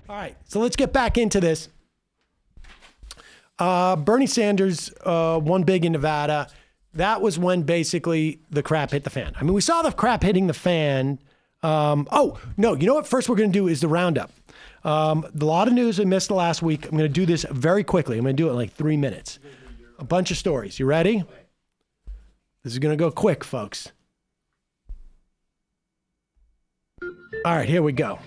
All right, so let's get back into this. Bernie Sanders won big in Nevada. That was when basically the crap hit the fan. I mean, we saw the crap hitting the fan. No, you know what? First we're going to do is the Roundup. A lot of news we missed the last week. I'm going to do this very quickly. I'm going to do it in like 3 minutes. A bunch of stories. You ready? This is going to go quick, folks. All right, here we go.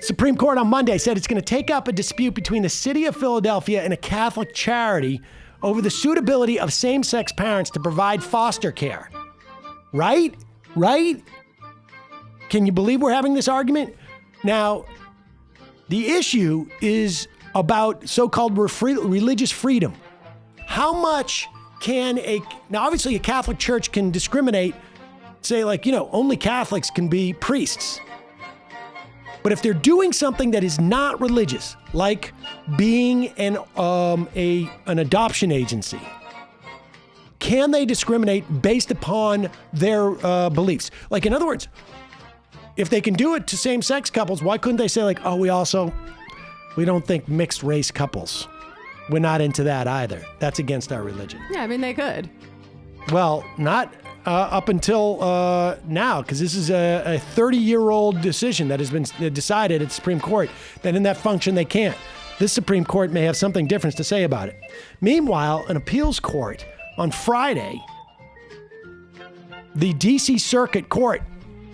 Supreme Court on Monday said it's going to take up a dispute between the city of Philadelphia and a Catholic charity over the suitability of same-sex parents to provide foster care. Right? Can you believe we're having this argument? Now, the issue is about so-called religious freedom. How much can now obviously a Catholic church can discriminate, say like, only Catholics can be priests. But if they're doing something that is not religious, like being an adoption agency, can they discriminate based upon their beliefs? Like, in other words, if they can do it to same-sex couples, why couldn't they say like, oh, we don't think mixed race couples. We're not into that either. That's against our religion. Yeah, I mean, they could. Well, not up until now, because this is a 30-year-old decision that has been decided at the Supreme Court that in that function they can't. This Supreme Court may have something different to say about it. Meanwhile, an appeals court on Friday, the D.C. Circuit Court,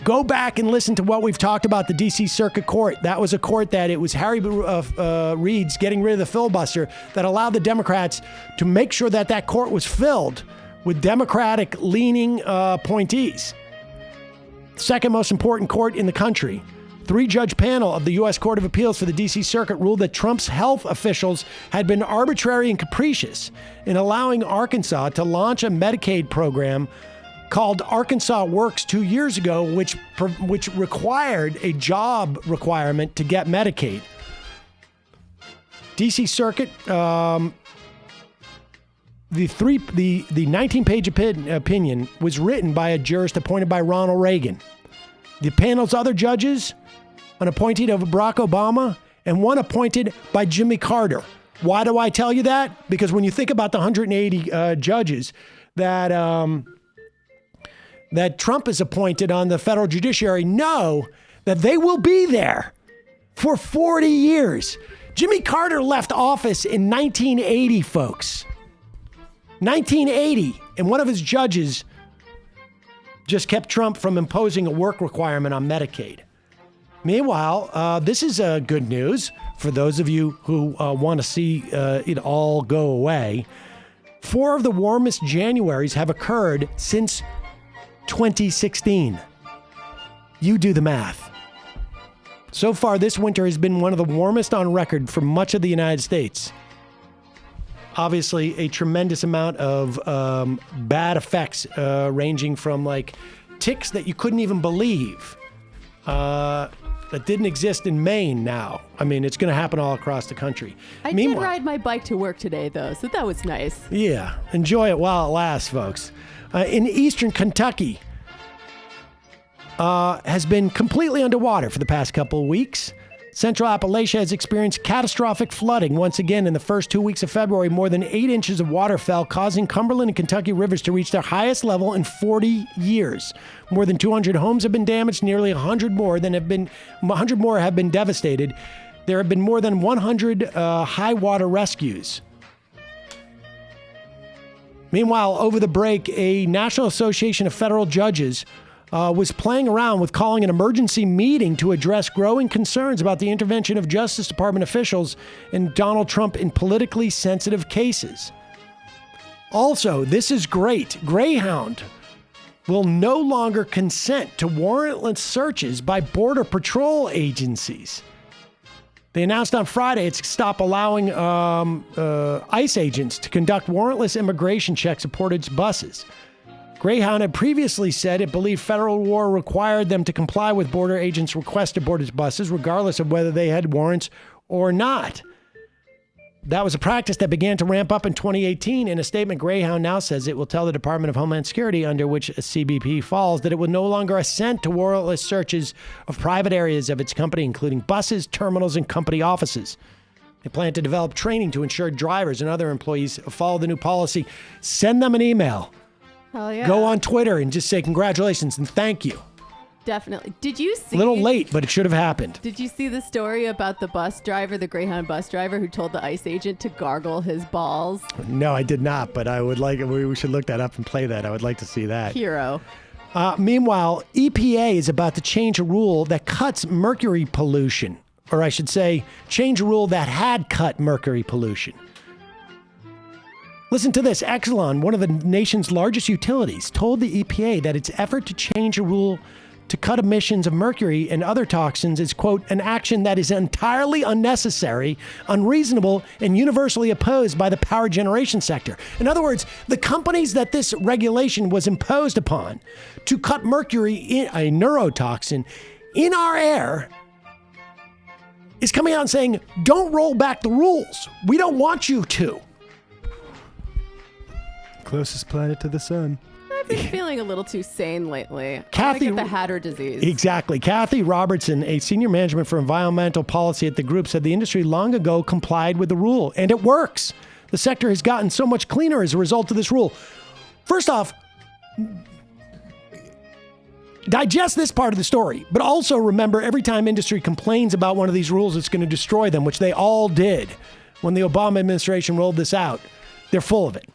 go back and listen to what we've talked about the D.C. Circuit Court. That was a court that it was Harry Reid's getting rid of the filibuster that allowed the Democrats to make sure that court was filled with Democratic-leaning appointees. Second most important court in the country. 3-judge panel of the U.S. Court of Appeals for the D.C. Circuit ruled that Trump's health officials had been arbitrary and capricious in allowing Arkansas to launch a Medicaid program called Arkansas Works 2 years ago, which required a job requirement to get Medicaid. D.C. Circuit, the 19-page opinion was written by a jurist appointed by Ronald Reagan. The panel's other judges, an appointee of Barack Obama, and one appointed by Jimmy Carter. Why do I tell you that? Because when you think about the 180 judges that Trump has appointed on the federal judiciary, know that they will be there for 40 years. Jimmy Carter left office in 1980, folks. 1980, and one of his judges just kept Trump from imposing a work requirement on Medicaid. Meanwhile, this is good news for those of you who want to see it all go away. 4 of the warmest Januaries have occurred since 2016. You do the math. So far, this winter has been one of the warmest on record for much of the United States. Obviously, a tremendous amount of bad effects ranging from like ticks that you couldn't even believe that didn't exist in Maine now. I mean, it's going to happen all across the country. I did ride my bike to work today, though, so that was nice. Yeah, enjoy it while it lasts, folks. In eastern Kentucky, has been completely underwater for the past couple of weeks. Central Appalachia has experienced catastrophic flooding once again in the first 2 weeks of February. More than 8 inches of water fell, causing Cumberland and Kentucky rivers to reach their highest level in 40 years. More than 200 homes have been damaged. Nearly 100 more have been devastated. There have been more than 100 high water rescues. Meanwhile, over the break, a National Association of Federal Judges was playing around with calling an emergency meeting to address growing concerns about the intervention of Justice Department officials and Donald Trump in politically sensitive cases. Also, this is great. Greyhound will no longer consent to warrantless searches by Border Patrol agencies. They announced on Friday it's stop allowing ICE agents to conduct warrantless immigration checks aboard its buses. Greyhound had previously said it believed federal law required them to comply with border agents' requests to board its buses, regardless of whether they had warrants or not. That was a practice that began to ramp up in 2018. In a statement, Greyhound now says it will tell the Department of Homeland Security, under which a CBP falls, that it will no longer assent to warrantless searches of private areas of its company, including buses, terminals, and company offices. They plan to develop training to ensure drivers and other employees follow the new policy. Send them an email. Hell yeah. Go on Twitter and just say congratulations and thank you. Definitely. Did you see? A little late, but it should have happened. Did you see the story about the bus driver, the Greyhound bus driver, who told the ICE agent to gargle his balls? No, I did not, but I would like. We should look that up and play that. I would like to see that. Hero. Meanwhile, EPA is about to change a rule that cuts mercury pollution, or I should say, change a rule that had cut mercury pollution. Listen to this. Exelon, one of the nation's largest utilities, told the EPA that its effort to change a rule to cut emissions of mercury and other toxins is, quote, an action that is entirely unnecessary, unreasonable, and universally opposed by the power generation sector. In other words, the companies that this regulation was imposed upon to cut mercury, a neurotoxin, in our air is coming out and saying, don't roll back the rules. We don't want you to. Closest planet to the sun. I've been feeling a little too sane lately. Kathy- I get the Hatter disease. Exactly. Kathy Robertson, a senior management for environmental policy at the group, said the industry long ago complied with the rule, and it works. The sector has gotten so much cleaner as a result of this rule. First off, digest this part of the story, but also remember every time industry complains about one of these rules, it's going to destroy them, which they all did when the Obama administration rolled this out. They're full of it.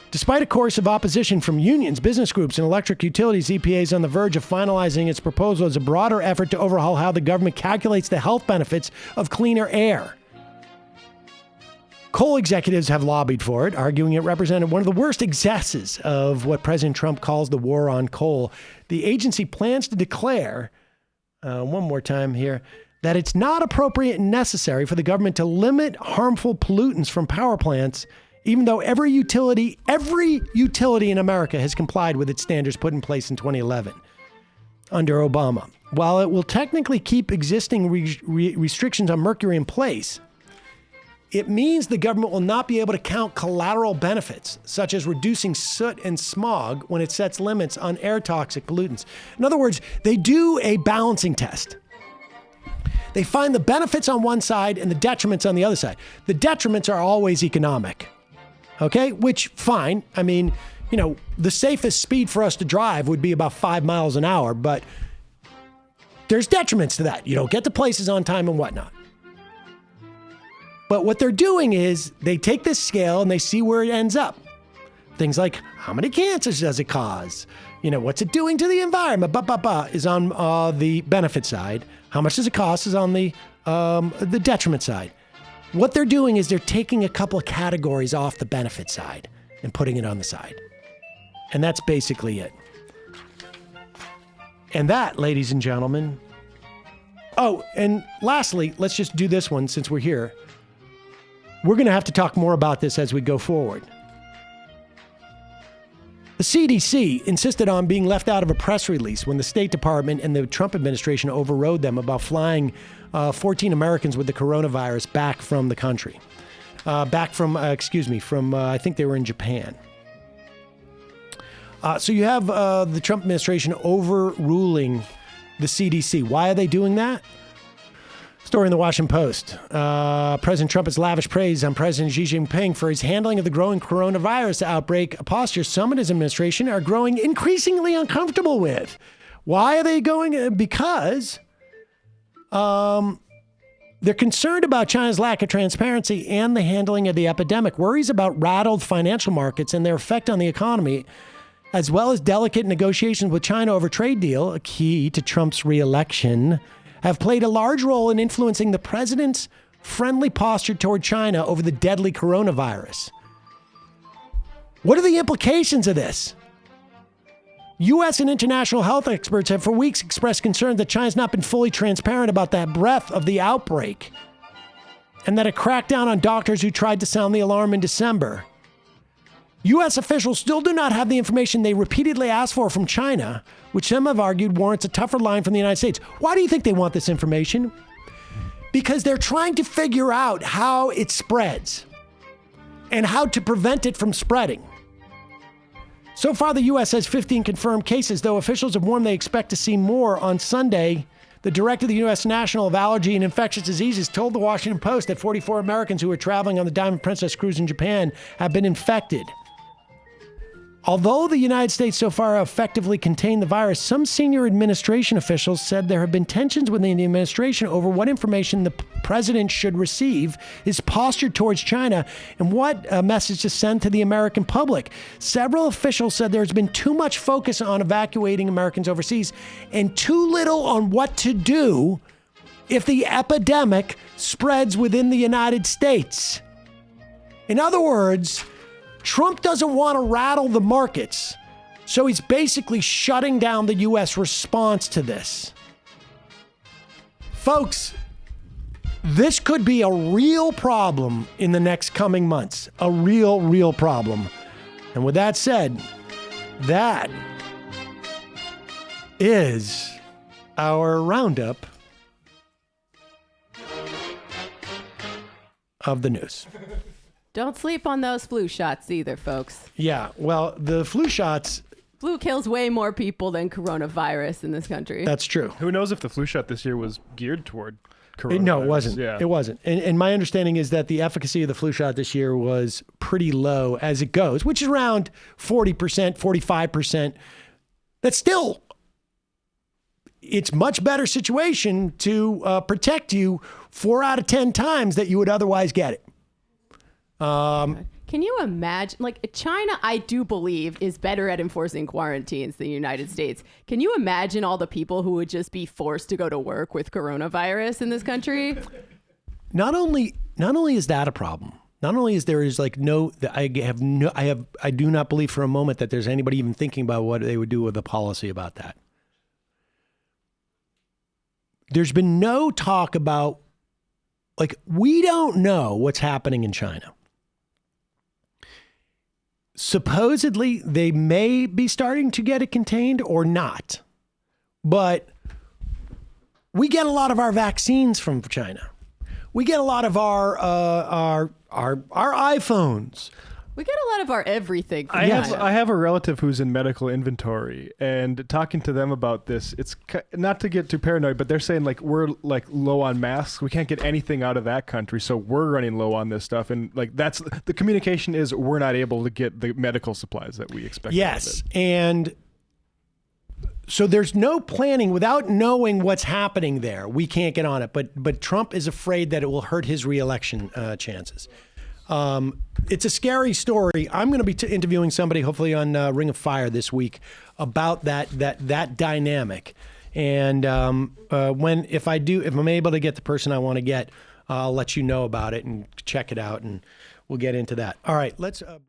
Despite a course of opposition from unions, business groups, and electric utilities, EPA is on the verge of finalizing its proposal as a broader effort to overhaul how the government calculates the health benefits of cleaner air. Coal executives have lobbied for it, arguing it represented one of the worst excesses of what President Trump calls the war on coal. The agency plans to declare, one more time here, that it's not appropriate and necessary for the government to limit harmful pollutants from power plants, even though every utility in America has complied with its standards put in place in 2011 under Obama. While it will technically keep existing restrictions on mercury in place, it means the government will not be able to count collateral benefits, such as reducing soot and smog, when it sets limits on air toxic pollutants. In other words, they do a balancing test. They find the benefits on one side and the detriments on the other side. The detriments are always economic. Okay, which fine. I mean, you know, the safest speed for us to drive would be about 5 miles an hour, but there's detriments to that. You don't get to places on time and whatnot. But what they're doing is they take this scale and they see where it ends up. Things like how many cancers does it cause? You know, what's it doing to the environment? Is on the benefit side. How much does it cost is on the detriment side. What they're doing is they're taking a couple of categories off the benefit side and putting it on the side. And that's basically it. And that, ladies and gentlemen. Oh, and lastly, let's just do this one since we're here. We're going to have to talk more about this as we go forward. The CDC insisted on being left out of a press release when the State Department and the Trump administration overrode them about flying 14 Americans with the coronavirus back from the country. I think they were in Japan. So you have the Trump administration overruling the CDC. Why are they doing that? Story in the Washington Post. President Trump has lavished praise on President Xi Jinping for his handling of the growing coronavirus outbreak, a posture some in his administration are growing increasingly uncomfortable with. Why are they going? Because they're concerned about China's lack of transparency and the handling of the epidemic, worries about rattled financial markets and their effect on the economy, as well as delicate negotiations with China over trade deal, a key to Trump's re-election, have played a large role in influencing the president's friendly posture toward China over the deadly coronavirus. What are the implications of this? U.S. and international health experts have for weeks expressed concern that China's not been fully transparent about the breadth of the outbreak and that a crackdown on doctors who tried to sound the alarm in December. U.S. officials still do not have the information they repeatedly asked for from China, which some have argued warrants a tougher line from the United States. Why do you think they want this information? because they're trying to figure out how it spreads and how to prevent it from spreading. So far, the U.S. has 15 confirmed cases, though officials have warned they expect to see more on Sunday. The director of the U.S. National of Allergy and Infectious Diseases told the Washington Post that 44 Americans who were traveling on the Diamond Princess cruise in Japan have been infected. Although the United States so far effectively contained the virus, some senior administration officials said there have been tensions within the administration over what information the president should receive, his posture towards China, and what message to send to the American public. Several officials said there's been too much focus on evacuating Americans overseas and too little on what to do if the epidemic spreads within the United States. In other words, Trump doesn't want to rattle the markets, so he's basically shutting down the U.S. response to this. Folks, this could be a real problem in the next coming months. A real problem. And with that said, that is our roundup of the news. Don't sleep on those flu shots either, folks. Yeah, well, the flu shots... Flu kills way more people than coronavirus in this country. That's true. Who knows if the flu shot this year was geared toward coronavirus? No, it wasn't. Yeah. It wasn't. And my understanding is that the efficacy of the flu shot this year was pretty low as it goes, which is around 40%, 45%. That's still... It's much better situation to protect you 4 out of 10 times that you would otherwise get it. Can you imagine, like, China, I do believe, is better at enforcing quarantines than the United States. Can you imagine all the people who would just be forced to go to work with coronavirus in this country? Not only is that a problem. Not only is there I do not believe for a moment that there's anybody even thinking about what they would do with a policy about that. There's been no talk about, like, we don't know what's happening in China. Supposedly, they may be starting to get it contained or not. But we get a lot of our vaccines from China. We get a lot of our iPhones. We get a lot of our everything from I China. have a relative who's in medical inventory, and talking to them about this, it's not to get too paranoid, but they're saying, like, we're like low on masks. We can't get anything out of that country, so we're running low on this stuff. And like that's the communication is we're not able to get the medical supplies that we expect. Yes, and so there's no planning without knowing what's happening there. We can't get on it, but Trump is afraid that it will hurt his reelection chances. It's a scary story. I'm going to be interviewing somebody, hopefully on Ring of Fire this week, about that dynamic. And if I'm able to get the person I want to get, I'll let you know about it and check it out, and we'll get into that. All right, let's.